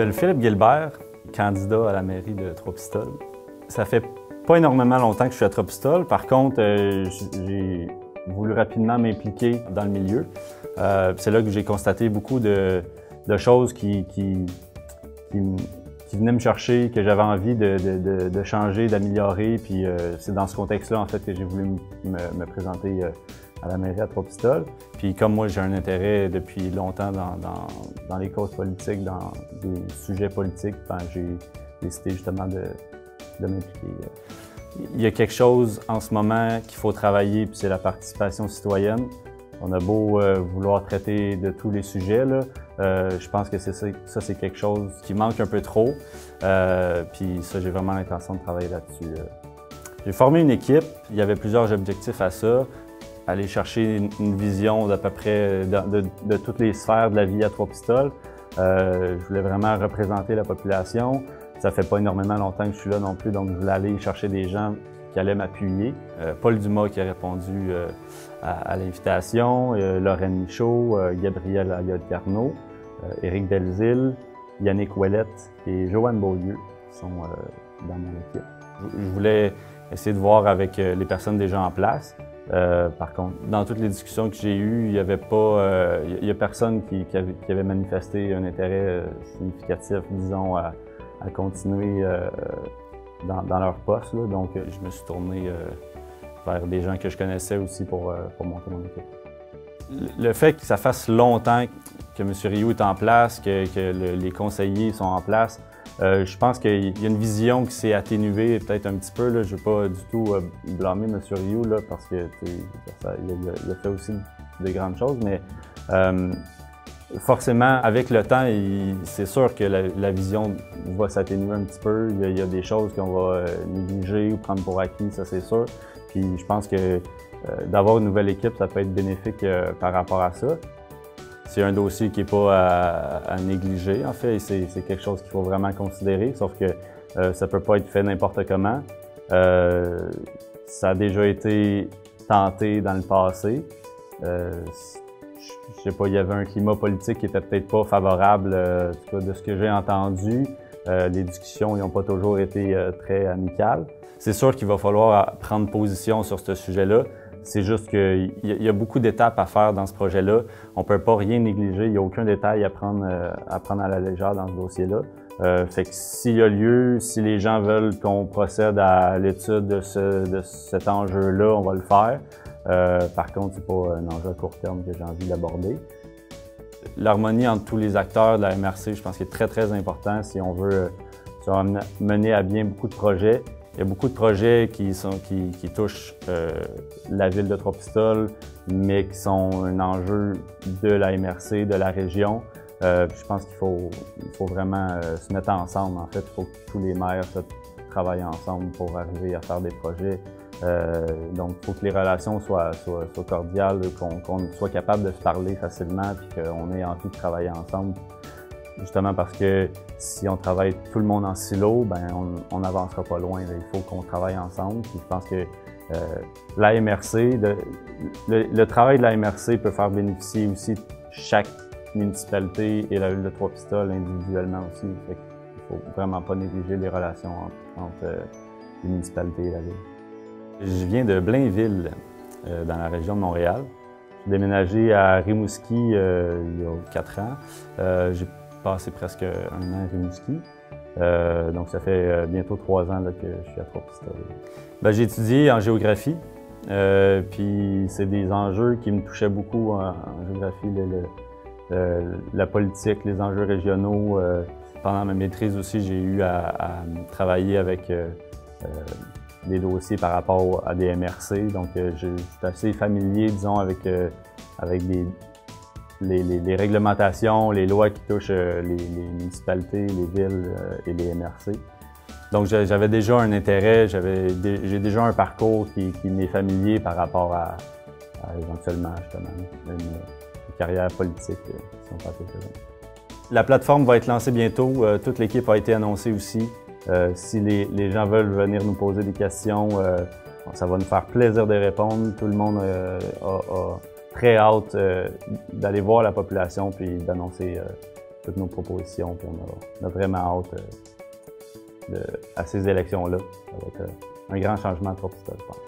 m'appelle Philippe Guilbert, candidat à la mairie de Trois-Pistoles. Ça fait pas énormément longtemps que je suis à Trois-Pistoles. Par contre, j'ai voulu rapidement m'impliquer dans le milieu. C'est là que j'ai constaté beaucoup de choses qui venaient me chercher, que j'avais envie de changer, d'améliorer. Puis c'est dans ce contexte-là, en fait, que j'ai voulu me présenter à la mairie à Trois-Pistoles. Puis comme moi, j'ai un intérêt depuis longtemps dans les causes politiques, dans des sujets politiques, ben, j'ai décidé justement de m'impliquer. Il y a quelque chose en ce moment qu'il faut travailler, puis c'est la participation citoyenne. On a beau vouloir traiter de tous les sujets, là, je pense que ça c'est quelque chose qui manque un peu trop. Puis ça, j'ai vraiment l'intention de travailler là-dessus. J'ai formé une équipe, il y avait plusieurs objectifs à ça. Aller chercher une vision d'à peu près de toutes les sphères de la vie à Trois-Pistoles. Je voulais vraiment représenter la population. Ça fait pas énormément longtemps que je suis là non plus, donc je voulais aller chercher des gens qui allaient m'appuyer. Paul Dumas qui a répondu à l'invitation, Lorraine Michaud, Gabriel Ayotte-Carnot, Éric Delzile, Yannick Ouellette et Joanne Beaulieu qui sont dans mon équipe. Je voulais essayer de voir avec les personnes déjà en place. Par contre, dans toutes les discussions que j'ai eues, il y a personne qui avait manifesté un intérêt significatif, disons, à continuer dans leur poste. Là. Donc, je me suis tourné vers des gens que je connaissais aussi pour monter mon équipe. Le fait que ça fasse longtemps que M. Rioux est en place, que les conseillers sont en place, je pense qu'il y a une vision qui s'est atténuée peut-être un petit peu. Là. Je ne veux pas du tout blâmer M. Rioux là, parce qu'il a fait aussi de grandes choses, mais forcément, avec le temps, c'est sûr que la vision va s'atténuer un petit peu. Il y a des choses qu'on va négliger ou prendre pour acquis, ça c'est sûr. Puis je pense que d'avoir une nouvelle équipe, ça peut être bénéfique par rapport à ça. C'est un dossier qui n'est pas à négliger, en fait, et c'est quelque chose qu'il faut vraiment considérer, sauf que ça ne peut pas être fait n'importe comment. Ça a déjà été tenté dans le passé. Je sais pas, il y avait un climat politique qui était peut-être pas favorable, en tout cas, de ce que j'ai entendu. Les discussions n'ont pas toujours été très amicales. C'est sûr qu'il va falloir prendre position sur ce sujet-là. C'est juste qu'il y a beaucoup d'étapes à faire dans ce projet-là. On ne peut pas rien négliger. Il n'y a aucun détail à prendre à la légère dans ce dossier-là. Fait que s'il y a lieu, si les gens veulent qu'on procède à l'étude de cet enjeu-là, on va le faire. Par contre, c'est pas un enjeu à court terme que j'ai envie d'aborder. L'harmonie entre tous les acteurs de la MRC, je pense qu'il est très, très important si on veut mener à bien beaucoup de projets. Il y a beaucoup de projets qui touchent la ville de Trois-Pistoles, mais qui sont un enjeu de la MRC, de la région. Je pense qu'il faut vraiment se mettre ensemble. En fait, il faut que tous les maires travaillent ensemble pour arriver à faire des projets. Donc, il faut que les relations soient cordiales, qu'on soit capable de se parler facilement, puis qu'on ait envie de travailler ensemble. Justement parce que si on travaille tout le monde en silo, ben on n'avancera pas loin. Là. Il faut qu'on travaille ensemble. Puis je pense que la MRC, le travail de la MRC peut faire bénéficier aussi chaque municipalité et la ville de Trois-Pistoles individuellement aussi. Fait qu'il faut vraiment pas négliger les relations entre les municipalités et la ville. Je viens de Blainville, dans la région de Montréal. J'ai déménagé à Rimouski il y a 4 ans. J'ai passé presque 1 an à Rimouski. Donc ça fait bientôt 3 ans là, que je suis à Trois-Pistoles. J'ai étudié en géographie. Puis c'est des enjeux qui me touchaient beaucoup en géographie, la politique, les enjeux régionaux. Pendant ma maîtrise aussi, j'ai eu à travailler avec des dossiers par rapport à des MRC. Donc je suis assez familier, disons, avec les réglementations, les lois qui touchent les municipalités, les villes et les MRC. Donc j'avais déjà un intérêt, j'ai déjà un parcours qui m'est familier par rapport à éventuellement justement une carrière politique, si on peut appeler ça. La plateforme va être lancée bientôt, toute l'équipe a été annoncée aussi. Si les gens veulent venir nous poser des questions, ça va nous faire plaisir de répondre. Tout le monde a très hâte d'aller voir la population puis d'annoncer toutes nos propositions. Puis on a vraiment hâte à ces élections-là. Ça va être un grand changement à Trois-Pistoles, je pense.